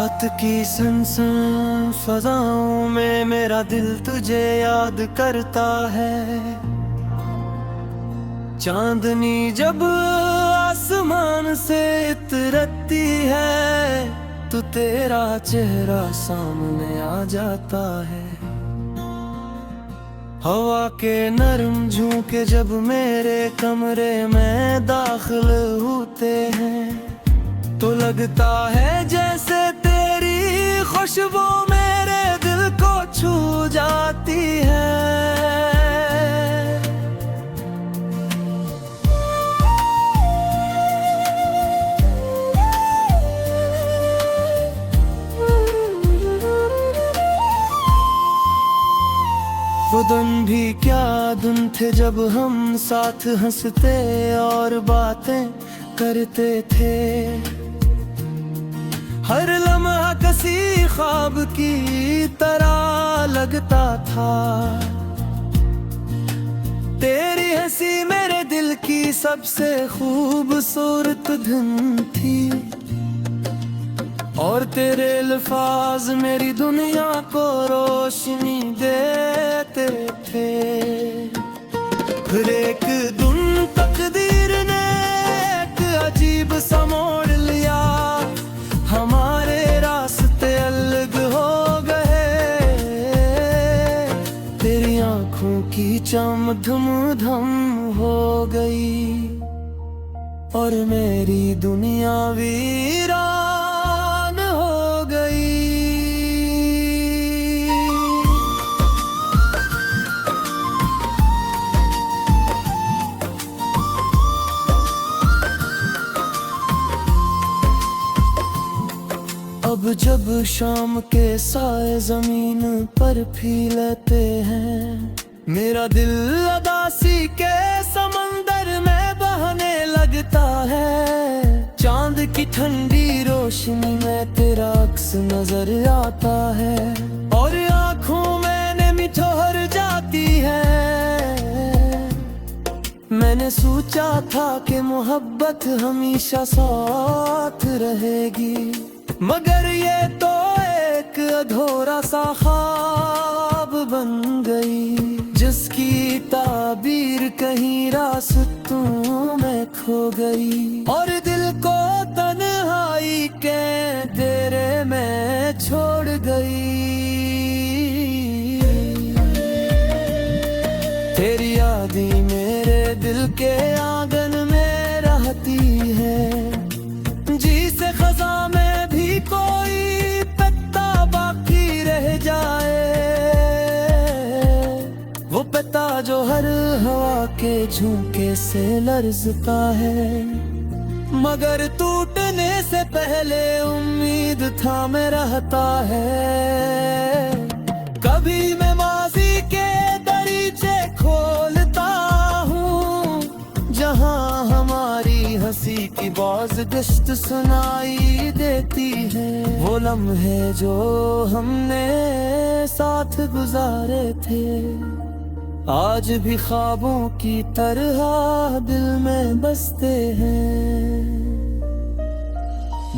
रात की सनसन फजाओं में मेरा दिल तुझे याद करता है। चांदनी जब आसमान से उतरती है तो तेरा चेहरा सामने आ जाता है। हवा के नरम झोंके जब मेरे कमरे में दाखिल होते हैं तो लगता है जैसे तेरी खुशबू मेरे दिल को छू जाती है। वो दिन भी क्या दिन थे जब हम साथ हंसते और बातें करते थे। हर लम्हा किसी ख्वाब की तरह लगता था। तेरी हंसी मेरे दिल की सबसे खूबसूरत धुन थी और तेरे अल्फाज मेरी दुनिया को रोशनी देते थे। फिर एक दिन तकदीर ने एक अजीब सा मोड़ लिया, हमारे रास्ते अलग हो गए। तेरी आंखों की चम धुम धम हो गई और मेरी दुनिया वीरान हो गई। अब जब शाम के साए जमीन पर फीलते हैं, मेरा दिल उदासी के समंदर में बहने लगता है। चांद की ठंडी रोशनी में तेरा अक्स नजर आता है और आंखों में नमी ठहर जाती है। मैंने सोचा था कि मोहब्बत हमेशा साथ रहेगी, मगर ये तो एक अधूरा सा ख्वाब बन गई जिसकी ताबीर कहीं रास्तों में खो गई और दिल को तन्हाई के डेरे में छोड़ गई। तेरी यादें मेरे दिल के आंगन में रहती है, जी से खजा में भी कोई पत्ता बाकी रह जाए। वो पत्ता जो हर हवा के झोंके से लरजता है, मगर टूटने से पहले उम्मीद थामे रहता है। कभी मैं माजी के दरीचे खोलता हूँ जहाँ हमारी हंसी की बाज़गश्त सुनाई देती है। वो लम्हे जो हमने साथ गुजारे थे आज भी ख्वाबों की तरह दिल में बसते हैं,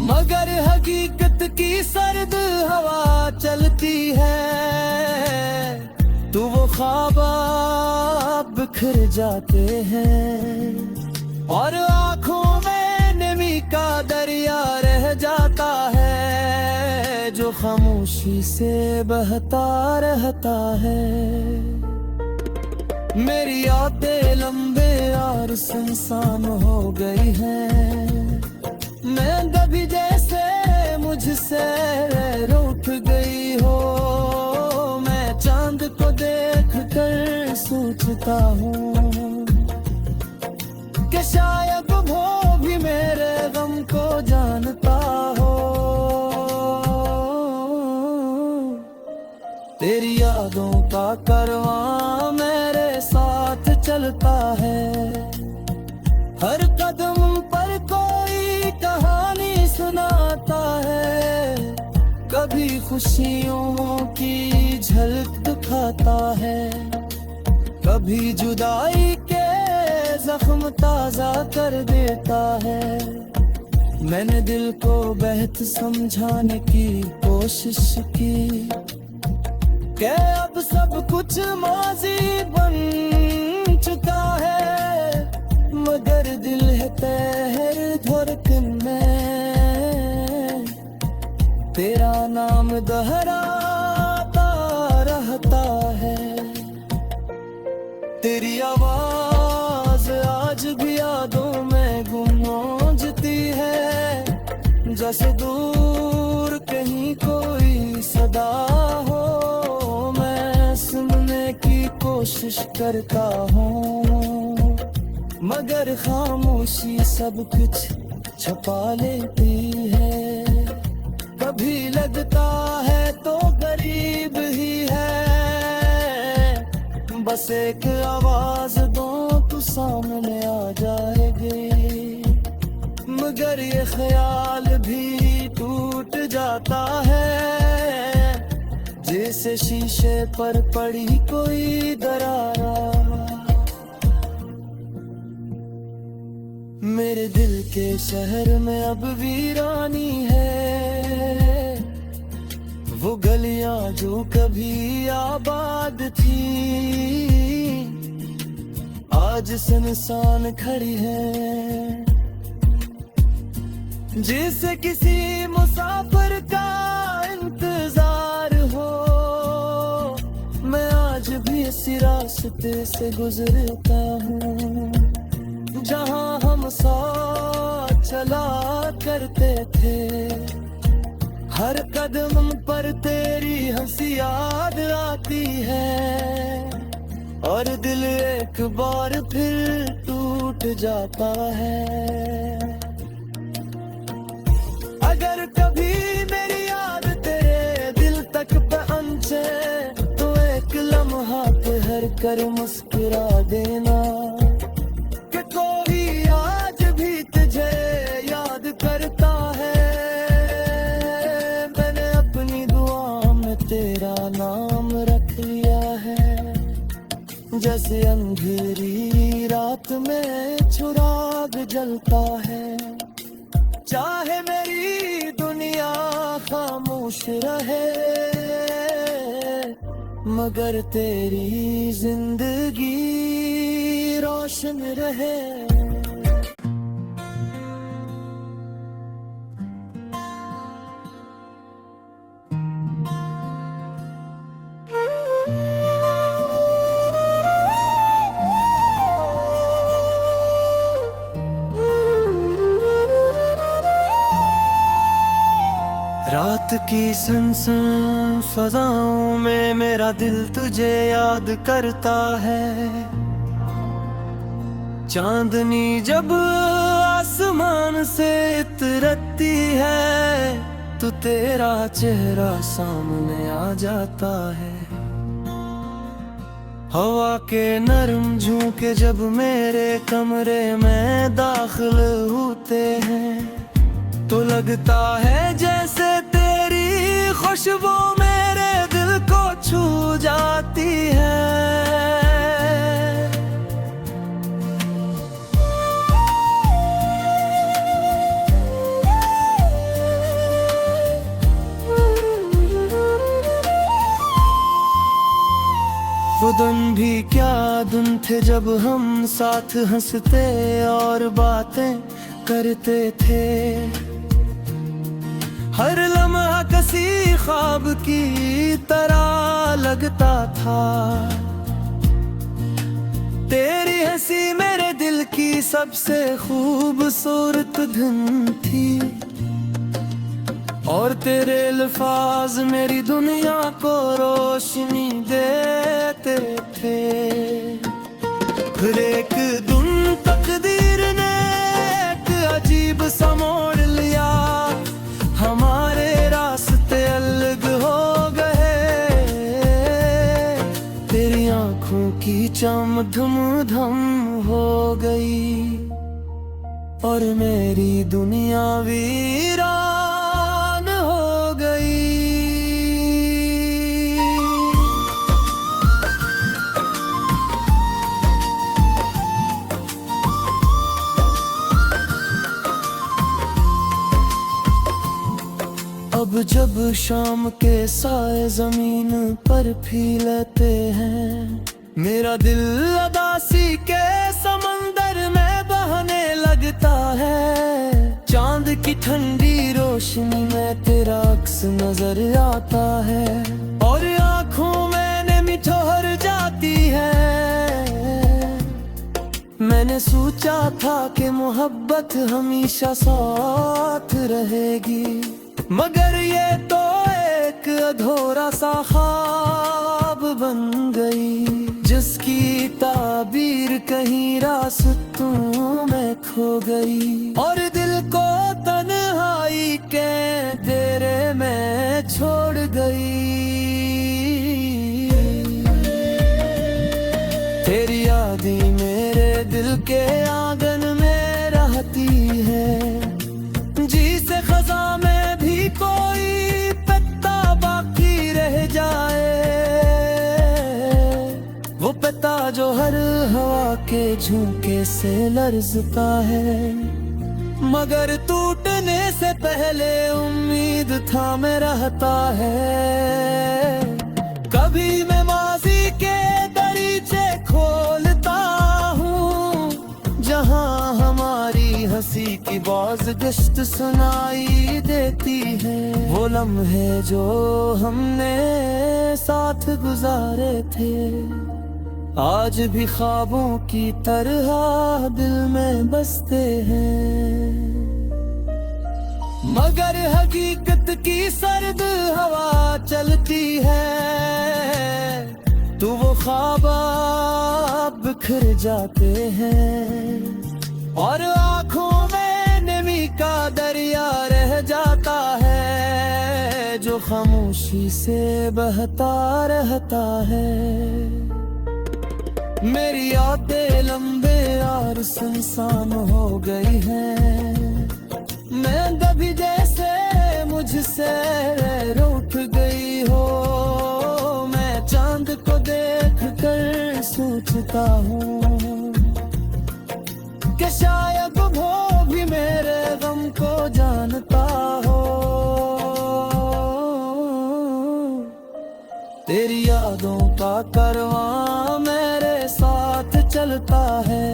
मगर हकीकत की सर्द हवा चलती है तो वो ख्वाब बिखर जाते हैं और आँखों में नमी का दरिया रह जाता है जो खामोशी से बहता रहता है। मेरी यादें लंबे और सुनसान हो गई हैं, मैं कभी जैसे मुझसे रूठ गई हो। मैं चांद को देख कर सोचता हूँ कि शायद वो भी मेरे गम को जानता हो। तेरी यादों का कारवां मेरे साथ चलता है, हर कदम पर कोई कहानी सुनाता है। कभी खुशियों की झलक दिखाता है, कभी जुदाई के जख्म ताजा कर देता है। मैंने दिल को बेहतर समझाने की कोशिश की कि अब सब कुछ माजी बन चुका है, मगर दिल है तहर धड़कन में तेरा नाम दोहराता रहता है। तेरी आवाज आज भी यादों में गूंजती है, जैसे दूर कहीं कोई सदा हो। मैं सुनने की कोशिश करता हूँ, मगर खामोशी सब कुछ छुपा लेती है। कभी लगता है तो गरीब ही है, बस एक आवाज दो तो सामने आ जाएगी। मगर ये ख्याल भी टूट जाता है, जैसे शीशे पर पड़ी कोई दरार। मेरे दिल के शहर में अब वीरानी है, वो गलियां जो कभी आबाद थी आज सुनसान खड़ी है। जिसे किसी मुसाफिर का इंतजार हो, मैं आज भी इसी रास्ते से गुजरता हूँ जहाँ हम साथ चला करते थे। हर कदम पर तेरी हंसी याद आती है, और दिल एक बार फिर टूट जाता है। अगर कभी मेरी याद तेरे दिल तक पहुंचे तो एक लम्हा ठहर कर मुस्कुरा देना कि कोई आज भी तुझे याद करता है। मैंने अपनी दुआ में तेरा नाम रख लिया है, जैसे अंधेरी रात में चिराग जलता है। चाहे मेरी दुनिया खामोश रहे, मगर तेरी जिंदगी रोशन रहे। रात की सनसन फजाओं में मेरा दिल तुझे याद करता है। चांदनी जब आसमान से उतरती है तो तेरा चेहरा सामने आ जाता है। हवा के नरम झोंके जब मेरे कमरे में दाखिल होते हैं तो लगता है जैसे तेरी खुशबू मेरे दिल को छू जाती है। वो दिन भी क्या दिन थे जब हम साथ हंसते और बातें करते थे। हर लम्हा किसी ख्वाब की तरह लगता था। तेरी हंसी मेरे दिल की सबसे खूबसूरत धुन थी, और तेरे अल्फाज मेरी दुनिया को रोशनी देते थे। फिर एक दिन तकदीर ने एक अजीब सा मोड़ लिया, हमारे रास्ते अलग हो गए। तेरी आंखों की चम धुम धम हो गई और मेरी दुनिया वीरान हो गई। जब शाम के साए जमीन पर भी लेते हैं, मेरा दिल उदासी के समंदर में बहने लगता है। चांद की ठंडी रोशनी में तेरा अक्स नजर आता है और आंखों में नमी ठहर जाती है। मैंने सोचा था कि मोहब्बत हमेशा साथ रहेगी, मगर ये तो एक अधूरा सा ख्वाब बन गई, जिसकी ताबीर कहीं रास्तों में खो गई और दिल को तन्हाई के तेरे में छोड़ गई। तेरी यादें मेरे दिल के आंगन में रहती है, जिसे खजा में भी कोई पत्ता बाकी रह जाए, वो पत्ता जो हर हवा के झोंके से लरजता है, मगर टूटने से पहले उम्मीद थामे रहता है। कभी मैं माजी के दरीचे खोलता हूँ, जहाँ हमारी हंसी की बाज़गश्त सुनाई देती है। वो लम्हे जो हमने साथ गुजारे थे, आज भी ख्वाबों की तरह दिल में बसते हैं, मगर हकीकत की सर्द हवा चलती है, तो वो ख्वाब बिखर जाते हैं और आंखों में नमी का दरिया रह जाता है, जो खामोशी से बहता रहता है। मेरी यादें लंबे और सुनसान हो गई हैं, मैं कभी जैसे मुझसे रूठ गई हो। मैं चांद को देख कर सोचता हूँ कि शायद वो भी मेरे गम को जानता हो। तेरी यादों का कारवां मेरे साथ चलता है,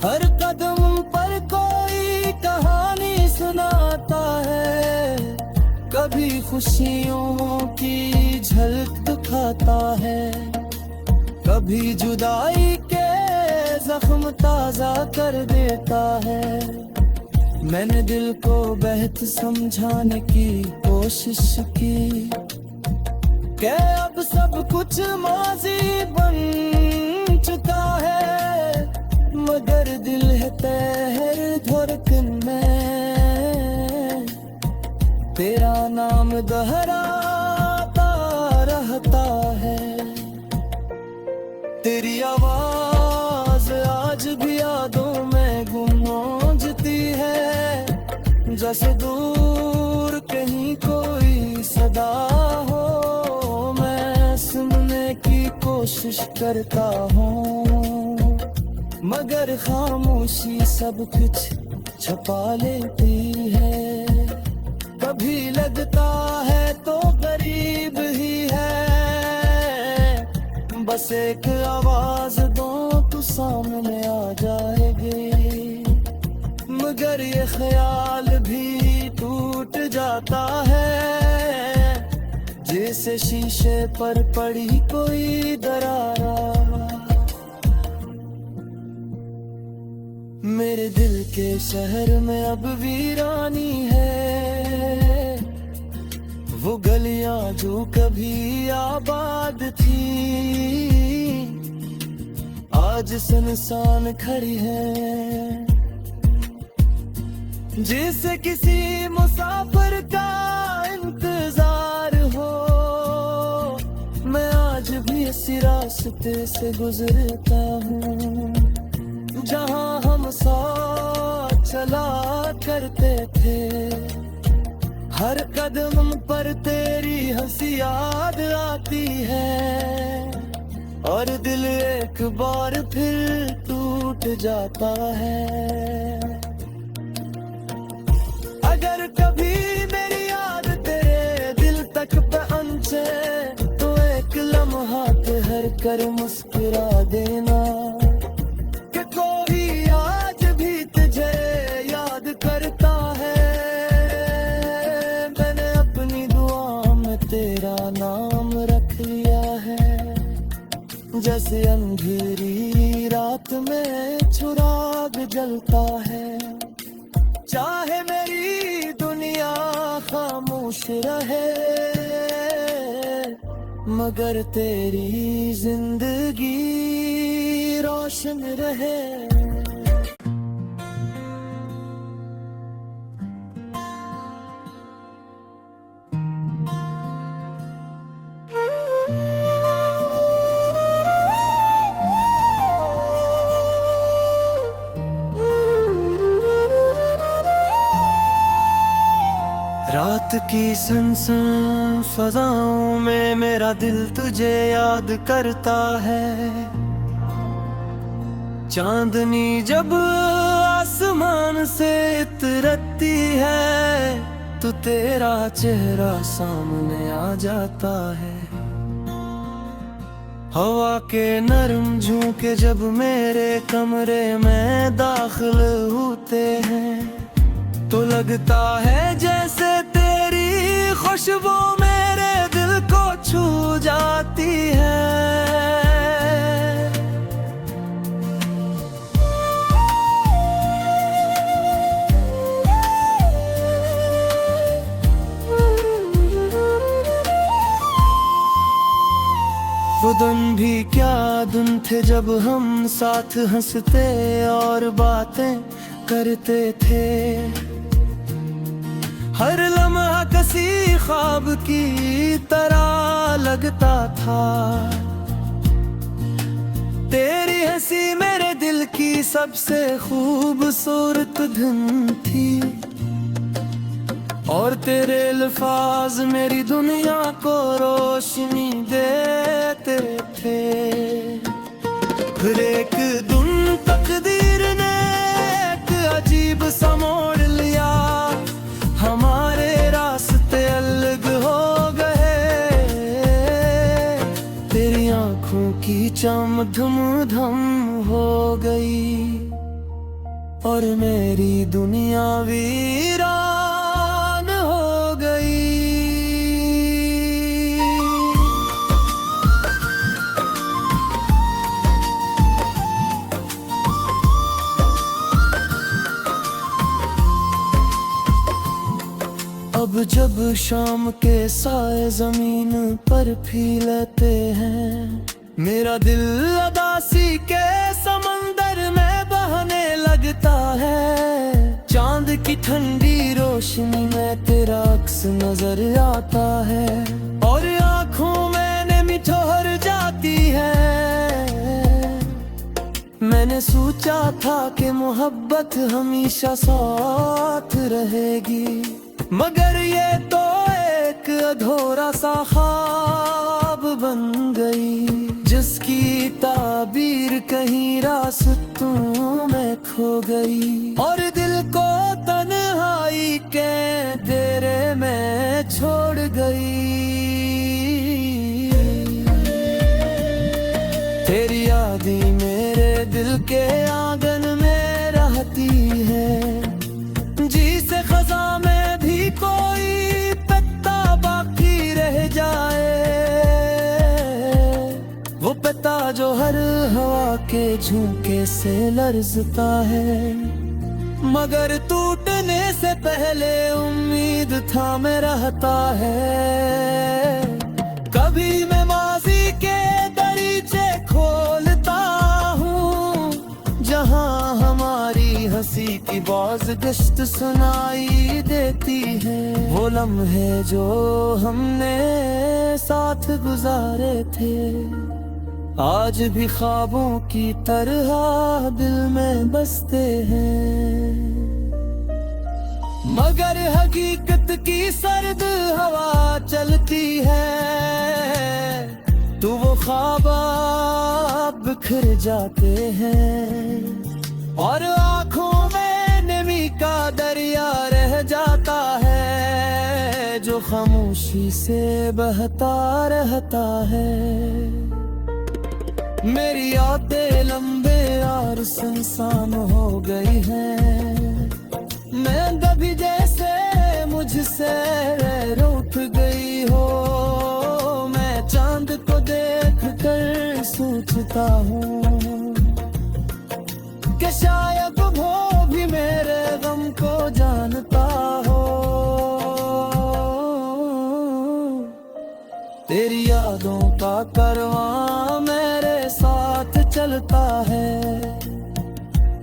हर कदम पर कोई कहानी सुनाता है, कभी खुशियों की झलक दिखाता है, कभी जुदाई के जख्म ताजा कर देता है। मैंने दिल को बेहतर समझाने की कोशिश की कि अब सब कुछ माजी बन चुका है, मगर दिल है तहर धड़कन में, तेरा नाम दोहराता रहता है। तेरी आवाज आज भी यादों में गूंजती है, जैसे दूर कहीं कोई सदा हो। मैं सुनने की कोशिश करता हूँ, मगर खामोशी सब कुछ छुपा लेती है। कभी लगता है तो गरीब ही है, बस एक आवाज दो तो सामने आ जाएगी, मगर ये ख्याल भी टूट जाता है, जैसे शीशे पर पड़ी कोई दरार। मेरे दिल के शहर में अब वीरानी है, वो गलियां जो कभी आबाद थी, आज सुनसान खड़ी है, जैसे किसी मुसाफिर का इंतजार हो। मैं आज भी इसी रास्ते से गुजरता हूँ, जहाँ हम साथ चला करते थे, हर कदम पर तेरी हंसी याद आती है, और दिल एक बार फिर टूट जाता है। अगर कभी मेरी अंधेरी रात में चुराग जलता है। चाहे मेरी दुनिया खामोश रहे, मगर तेरी जिंदगी रोशन रहे। रात की सनसन फजाओं में मेरा दिल तुझे याद करता है। चांदनी जब आसमान से उतरती है तो तेरा चेहरा सामने आ जाता है। हवा के नरम झोंके जब मेरे कमरे में दाखिल होते हैं तो लगता है जैसे तेरी खुशबू मेरे दिल को छू जाती है। वो दिन भी क्या दिन थे जब हम साथ हंसते और बातें करते थे। हर लम्हा किसी ख्वाब की तरह लगता था। तेरी हंसी मेरे दिल की सबसे खूबसूरत धुन थी और तेरे अल्फाज मेरी दुनिया को रोशनी देते थे। फिर एक दिन तकदीर ने एक अजीब सा मोड़ लिया, हमारे रास्ते अलग हो गए। तेरी आंखों की चमक धम धम हो गई और मेरी दुनिया वीरान हो गई। अब जब शाम के साए जमीन पर भी लेते हैं, मेरा दिल उदासी के समंदर में बहने लगता है। चांद की ठंडी रोशनी में तेरा अक्स नजर आता है और आंखों में नमी ठहर जाती है। मैंने सोचा था कि मोहब्बत हमेशा साथ रहेगी, मगर ये तो एक अधूरा सा ख्वाब बन गई, जिसकी ताबीर कहीं रास्तों में खो गई और दिल को तन्हाई के डेरे में छोड़ गई। तेरी यादें मेरे दिल के आंगन में रहती है, जी से खजा में भी कोई पत्ता बाकी रह जाए। वो पत्ता जो हर हवा के झोंके से लरजता है, मगर टूटने से पहले उम्मीद थामे रहता है। कभी मैं माजी के दरीचे खोलता हूँ, जहाँ हमारी हंसी की बाज़गश्त सुनाई देती है। वो लम्हे जो हमने साथ गुजारे थे, आज भी ख्वाबों की तरह दिल में बसते हैं। मगर हकीकत की सर्द हवा चलती है तो वो ख्वाब बिखर जाते हैं और आँखों में नमी का दरिया रह जाता है, जो खामोशी से बहता रहता है। मेरी यादें लंबे और सुनसान हो गई हैं, मैं कभी जैसे मुझसे रूठ गई हो। मैं चांद को देख कर सोचती सोचता हूँ कि शायद वो भी मेरे गम को जानता हो। तेरी यादों का कारवां मेरे साथ चलता है,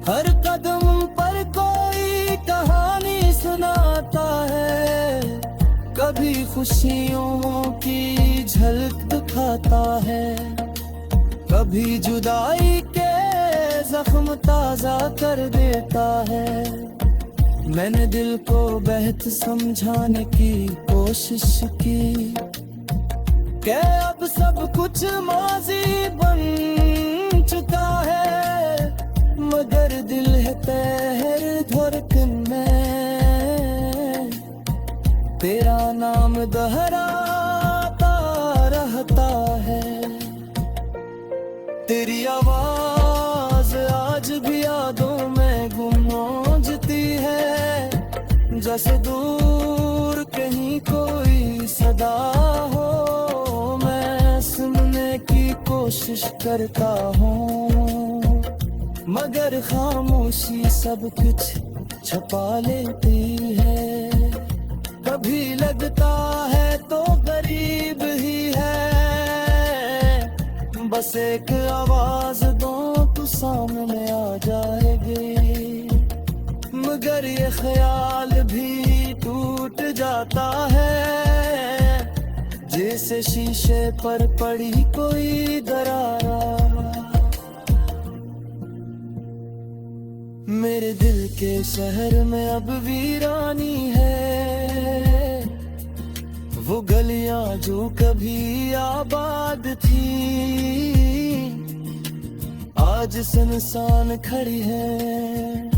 हर कदम पर कोई कहानी सुनाता है। कभी खुशियों की झलक दिखाता है, कभी जुदाई के जख्म ताजा कर देता है। मैंने दिल को बेहतर समझाने की कोशिश की कि अब सब कुछ माजी बन चुका है, मगर दिल है तहर धड़कन में तेरा नाम दोहराता रहता है। तेरी आवाज आज भी यादों में गूंजती है, जैसे दूर कहीं कोई सदा हो। मैं सुनने की कोशिश करता हूँ, मगर खामोशी सब कुछ छुपा लेती है। कभी लगता है तो गरीब ही है, बस एक आवाज दो तो सामने आ जाएगी। मगर ये ख्याल भी टूट जाता है, जैसे शीशे पर पड़ी कोई दरार। मेरे दिल के शहर में अब वीरानी है, वो गलियां जो कभी आबाद थी आज सुनसान खड़ी है।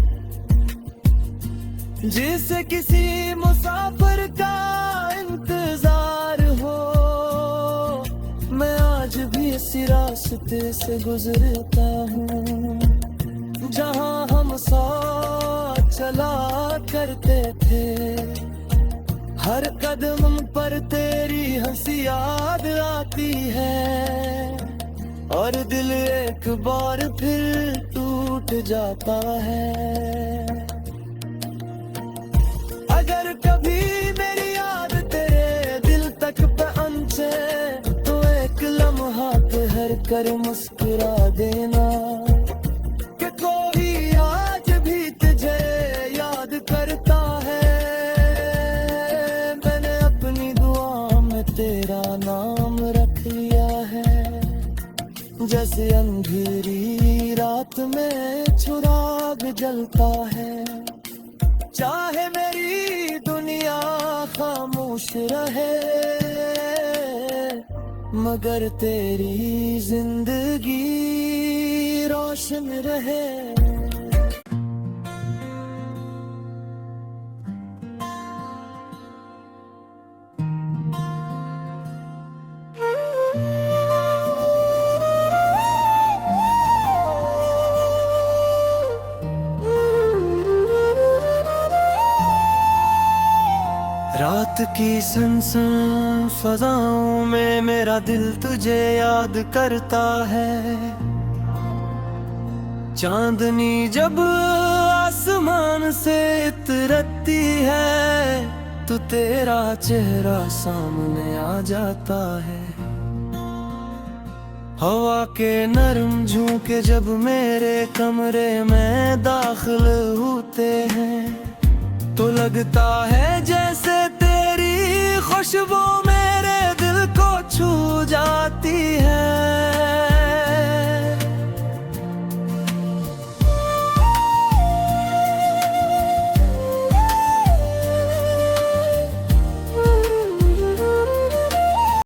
जिसे किसी मुसाफिर का इंतजार हो, मैं आज भी इसी रास्ते से गुजरता हूँ जहाँ हम साथ चला करते थे। हर कदम पर तेरी हंसी याद आती है, और दिल एक बार फिर टूट जाता है। अगर कभी मेरी याद तेरे दिल तक पहुंचे तो एक लम्हा ठहर कर मुस्कुरा देना कि कोई आज भी तुझे याद करता है। मैंने अपनी दुआ में तेरा नाम रख लिया है, जैसे अंधेरी रात में चिराग जलता है। चाहे मेरी दुनिया खामोश रहे, मगर तेरी जिंदगी रोशन रहे। रात की सनसन फजाओं में मेरा दिल तुझे याद करता है। चांदनी जब आसमान से उतरती है तो तेरा चेहरा सामने आ जाता है। हवा के नरम झोंके जब मेरे कमरे में दाखिल होते हैं तो लगता है जैसे तेरी खुशबू मेरे दिल को छू जाती है।